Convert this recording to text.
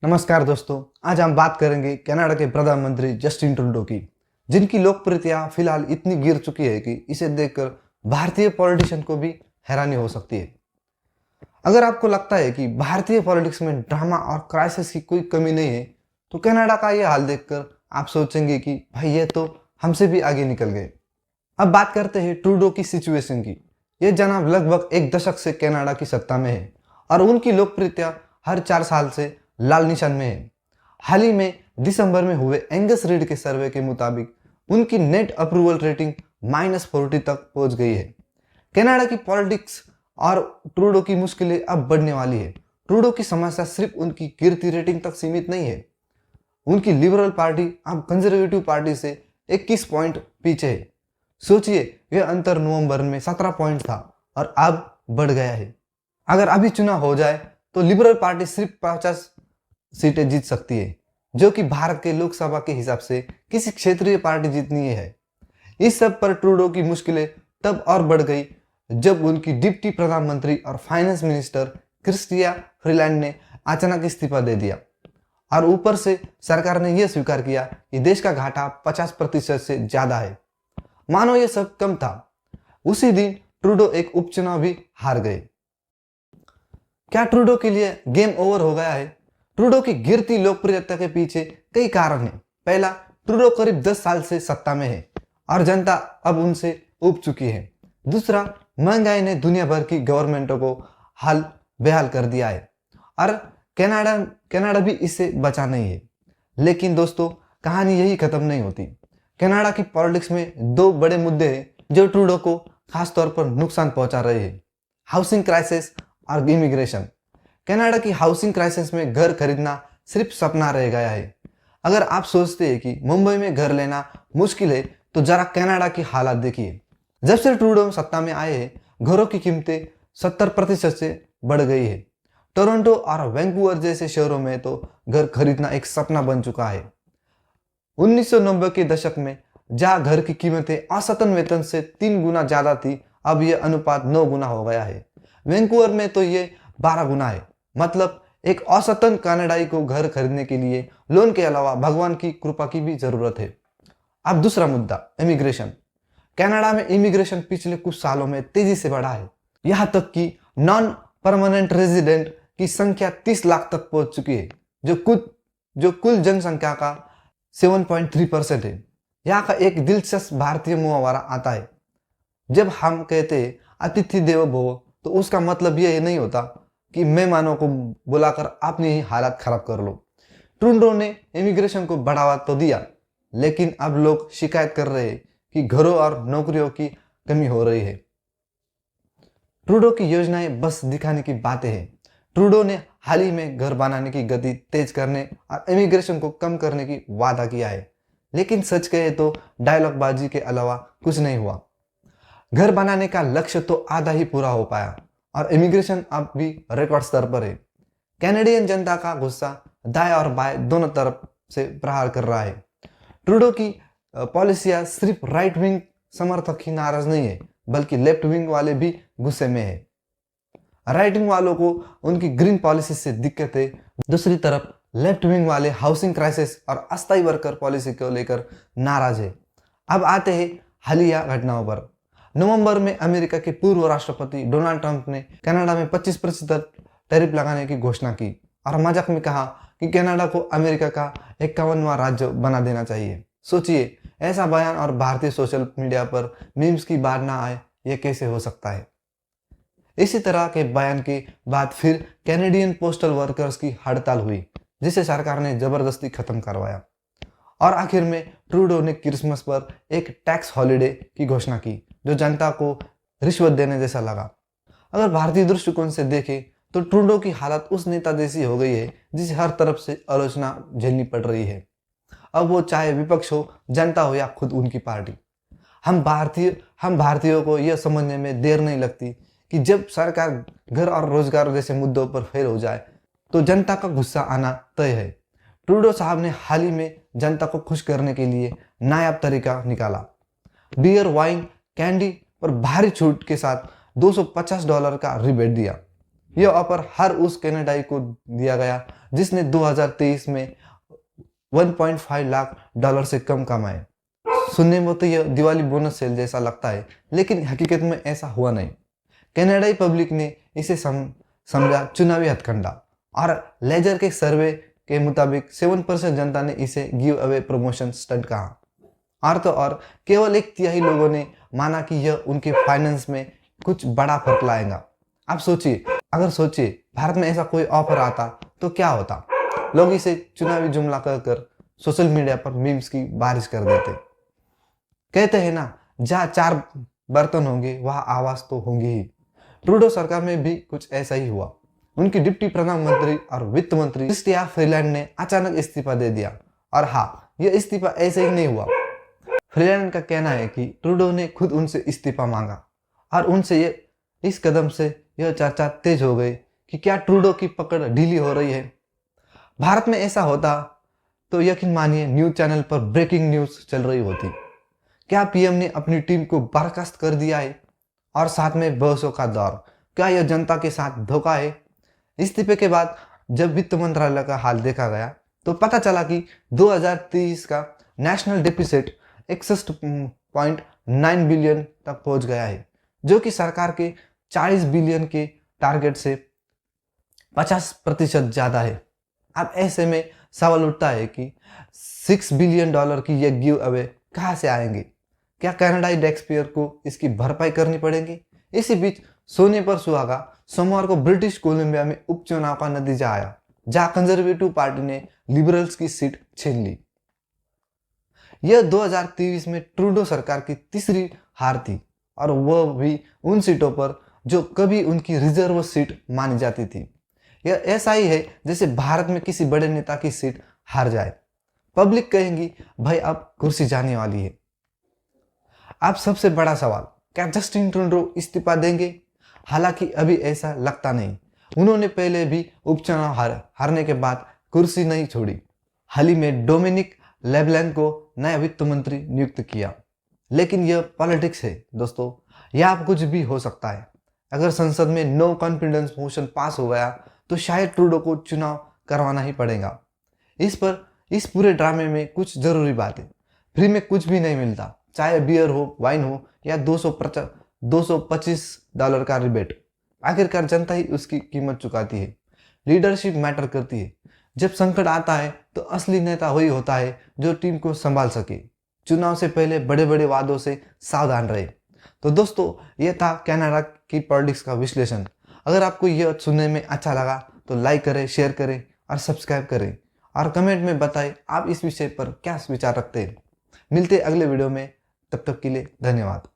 नमस्कार दोस्तों, आज हम बात करेंगे कनाडा के प्रधानमंत्री जस्टिन ट्रूडो की, जिनकी लोकप्रियता फिलहाल इतनी गिर चुकी है कि इसे देखकर भारतीय पॉलिटिशियन को भी हैरानी हो सकती है। अगर आपको लगता है कि भारतीय पॉलिटिक्स में ड्रामा और क्राइसिस की कोई कमी नहीं है, तो कनाडा का ये हाल देखकर आप सोचेंगे कि भाई ये तो हमसे भी आगे निकल गए। अब बात करते हैं ट्रूडो की सिचुएशन की। ये जनाब लगभग एक दशक से कनाडा की सत्ता में है और उनकी लोकप्रियता हर 4 साल से लाल निशान में है। हाल ही में दिसंबर में हुए एंगस रीड के सर्वे के मुताबिक उनकी नेट अप्रूवल रेटिंग -40 तक पहुंच गई है। कनाडा की पॉलिटिक्स और ट्रूडो की मुश्किलें अब बढ़ने वाली है। ट्रूडो की समस्या सिर्फ उनकी गिरती रेटिंग तक सीमित नहीं है। उनकी लिबरल पार्टी अब कंजर्वेटिव पार्टी से 21 पॉइंट पीछे है। सोचिए, यह अंतर नवंबर में 17 पॉइंट था और अब बढ़ गया है। अगर अभी चुनाव हो जाए तो लिबरल पार्टी सिर्फ 50 सीटें जीत सकती है, जो कि भारत के लोकसभा के हिसाब से किसी क्षेत्रीय पार्टी जीतनी है। इस सब पर ट्रूडो की मुश्किलें तब और बढ़ गई जब उनकी डिप्टी प्रधानमंत्री और फाइनेंस मिनिस्टर क्रिस्टिया फ्रीलैंड ने अचानक इस्तीफा दे दिया और ऊपर से सरकार ने यह स्वीकार किया कि देश का घाटा 50% से ज्यादा है। मानो यह सब कम था, उसी दिन ट्रूडो एक उपचुनाव भी हार गए। क्या ट्रूडो के लिए गेम ओवर हो गया है? ट्रूडो की गिरती लोकप्रियता के पीछे कई कारण हैं। पहला, ट्रूडो करीब 10 साल से सत्ता में है और जनता अब उनसे ऊब चुकी है। दूसरा, महंगाई ने दुनिया भर की गवर्नमेंटों को हाल बेहाल कर दिया है और कनाडा भी इससे बचा नहीं है। लेकिन दोस्तों, कहानी यही खत्म नहीं होती। कनाडा की पॉलिटिक्स में दो बड़े मुद्दे हैं जो ट्रूडो को खासतौर पर नुकसान पहुंचा रहे हैं: हाउसिंग क्राइसिस और इमिग्रेशन। कनाडा की हाउसिंग क्राइसिस में घर खरीदना सिर्फ सपना रह गया है। अगर आप सोचते हैं कि मुंबई में घर लेना मुश्किल है, तो जरा कनाडा की हालात देखिए। जब से ट्रूडो सत्ता में आए हैं, घरों की कीमतें 70% से बढ़ गई है। टोरंटो और वैंकूवर जैसे शहरों में तो घर खरीदना एक सपना बन चुका है। 1990 के दशक में जहां घर की कीमतें औसतन वेतन से 3 गुना ज्यादा थी, अब यह अनुपात 9 गुना हो गया है। वैंकूवर में तो ये 12 गुना है। मतलब एक औसतन कनाडाई को घर खरीदने के लिए लोन के अलावा भगवान की कृपा की भी जरूरत है। अब दूसरा मुद्दा, इमिग्रेशन। कनाडा में इमिग्रेशन पिछले कुछ सालों में तेजी से बढ़ा है। यहां तक कि नॉन परमानेंट रेजिडेंट की संख्या 30 लाख तक पहुंच चुकी है, जो कुल जनसंख्या का 7.3% है। यहाँ का एक दिलचस्प भारतीय मुहावरा आता है, जब हम कहते हैं अतिथि देवो भव, तो उसका मतलब यह नहीं होता कि मेहमानों को बुलाकर अपनी ही हालत खराब कर लो। ट्रूडो ने इमिग्रेशन को बढ़ावा तो दिया, लेकिन अब लोग शिकायत कर रहे हैं कि घरों और नौकरियों की कमी हो रही है। ट्रूडो की योजनाएं बस दिखाने की बातें हैं। ट्रूडो ने हाल ही में घर बनाने की गति तेज करने और इमिग्रेशन को कम करने की वादा किया है, लेकिन सच कहे तो डायलॉगबाजी के अलावा कुछ नहीं हुआ। घर बनाने का लक्ष्य तो आधा ही पूरा हो पाया और इमिग्रेशन अब भी रिकॉर्ड स्तर पर है। कैनेडियन जनता का गुस्सा दाएं और बाएं दोनों तरफ से प्रहार कर रहा है। ट्रूडो की पॉलिसियां सिर्फ राइट विंग समर्थक ही नाराज नहीं है, बल्कि लेफ्ट विंग वाले भी गुस्से में है। राइट विंग वालों को उनकी ग्रीन पॉलिसी से दिक्कत है, दूसरी तरफ लेफ्ट विंग वाले हाउसिंग क्राइसिस और अस्थायी वर्कर पॉलिसी को लेकर नाराज है। अब आते हैं हालिया घटनाओं पर। नवंबर में अमेरिका के पूर्व राष्ट्रपति डोनाल्ड ट्रंप ने कनाडा में 25% टैरिफ लगाने की घोषणा की और मजाक में कहा कि कनाडा को अमेरिका का 51वां राज्य बना देना चाहिए। सोचिए, ऐसा बयान और भारतीय सोशल मीडिया पर मीम्स की बाढ़ ना आए, यह कैसे हो सकता है? इसी तरह के बयान के बाद फिर कैनेडियन पोस्टल वर्कर्स की हड़ताल हुई, जिसे सरकार ने जबरदस्ती खत्म करवाया। और आखिर में ट्रूडो ने क्रिसमस पर एक टैक्स हॉलिडे की घोषणा की, जो जनता को रिश्वत देने जैसा लगा। अगर भारतीय दृष्टिकोण से देखें तो ट्रूडो की हालत उस नेता जैसी हो गई है जिसे हर तरफ से आलोचना झेलनी पड़ रही है। अब वो चाहे विपक्ष हो, जनता हो या खुद उनकी पार्टी। हम भारतीयों को यह समझने में देर नहीं लगती कि जब सरकार घर और रोजगार जैसे मुद्दों पर फेल हो जाए तो जनता का गुस्सा आना तय है। ट्रूडो साहब ने हाल ही में जनता को खुश करने के लिए नायाब तरीका निकाला। बियर, वाइन, कैंडी पर भारी छूट के साथ $250 का रिबेट दिया। यह ऑफर हर उस कनाडाई को दिया गया जिसने 2023 में 1.5 लाख डॉलर से कम कमाए। सुनने में तो यह दिवाली बोनस सेल जैसा लगता है, लेकिन हकीकत में ऐसा हुआ नहीं। कनाडाई पब्लिक ने इसे समझा चुनावी हथकंडा, और लेजर के सर्वे के मुताबिक 7% जनता ने इसे गिव अवे प्रमोशन स्टंट कहा, और तो और केवल 1/3 लोगों ने माना कि यह उनके फाइनेंस में कुछ बड़ा फर्क लाएगा। आप सोचिए, अगर भारत में ऐसा कोई ऑफर आता तो क्या होता। लोग इसे चुनावी जुमला कहकर सोशल मीडिया पर मीम्स की बारिश कर देते। कहते हैं ना, जहाँ 4 बर्तन होंगे वहाँ आवाज तो होंगी ही। ट्रूडो सरकार में भी कुछ ऐसा ही हुआ। उनकी डिप्टी प्रधानमंत्री और वित्त मंत्री क्रिस्टिया फ्रीलैंड ने अचानक इस्तीफा दे दिया। और हाँ, यह इस्तीफा ऐसे ही नहीं हुआ। फ्रीलैंड का कहना है कि ट्रूडो ने खुद उनसे इस्तीफा मांगा, और उनसे इस कदम से यह चर्चा तेज हो गई कि क्या ट्रूडो की पकड़ ढीली हो रही है। भारत में ऐसा होता तो यकीन मानिए न्यूज चैनल पर ब्रेकिंग न्यूज चल रही होती। क्या पीएम ने अपनी टीम को बर्खास्त कर दिया है, और साथ में बहसों का दौर। क्या यह जनता के साथ धोखा है। इस्तीफे के बाद जब वित्त मंत्रालय का हाल देखा गया तो पता चला कि 2023 का नेशनल डेफिसिट 61.9 बिलियन तक पहुंच गया है, जो कि सरकार के 40 बिलियन के टारगेट से 50% ज्यादा है। अब ऐसे में सवाल उठता है कि 6 बिलियन डॉलर की यह गिव अवे कहाँ से आएंगे। क्या कनाडाई टैक्सपेयर को इसकी भरपाई करनी पड़ेगी। इसी बीच सोने पर सुहागा सोमवार को ब्रिटिश कोलंबिया में उपचुनाव का नतीजा आया, जहां कंजर्वेटिव पार्टी ने लिबरल्स की सीट छीन ली। यह 2023 में ट्रूडो सरकार की तीसरी हार थी, और वह भी उन सीटों पर जो कभी उनकी रिजर्व सीट मानी जाती थी। यह ऐसा ही है जैसे भारत में किसी बड़े नेता की सीट हार जाए, पब्लिक कहेंगी भाई अब कुर्सी जाने वाली है। अब सबसे बड़ा सवाल, क्या जस्टिन ट्रूडो इस्तीफा देंगे। हालांकि अभी ऐसा लगता नहीं। उन्होंने पहले भी उपचुनाव हारने के बाद कुर्सी नहीं छोड़ी। हाल ही में डोमिनिक लेब्लैंड को नया वित्त मंत्री नियुक्त किया। लेकिन यह पॉलिटिक्स है दोस्तों, यह कुछ भी हो सकता है। अगर संसद में नो कॉन्फिडेंस मोशन पास हो गया तो शायद ट्रूडो को चुनाव करवाना ही पड़ेगा। इस पूरे ड्रामे में कुछ जरूरी बात है, फ्री में कुछ भी नहीं मिलता, चाहे बियर हो, वाइन हो या $225 का रिबेट। आखिरकार जनता ही उसकी कीमत चुकाती है। लीडरशिप मैटर करती है। जब संकट आता है तो असली नेता वही होता है जो टीम को संभाल सके। चुनाव से पहले बड़े बड़े वादों से सावधान रहे। तो दोस्तों, यह था कनाडा की पॉलिटिक्स का विश्लेषण। अगर आपको यह सुनने में अच्छा लगा तो लाइक करें, शेयर करें और सब्सक्राइब करें, और कमेंट में बताएं आप इस विषय पर क्या विचार रखते हैं। मिलते अगले वीडियो में, तब तक के लिए धन्यवाद।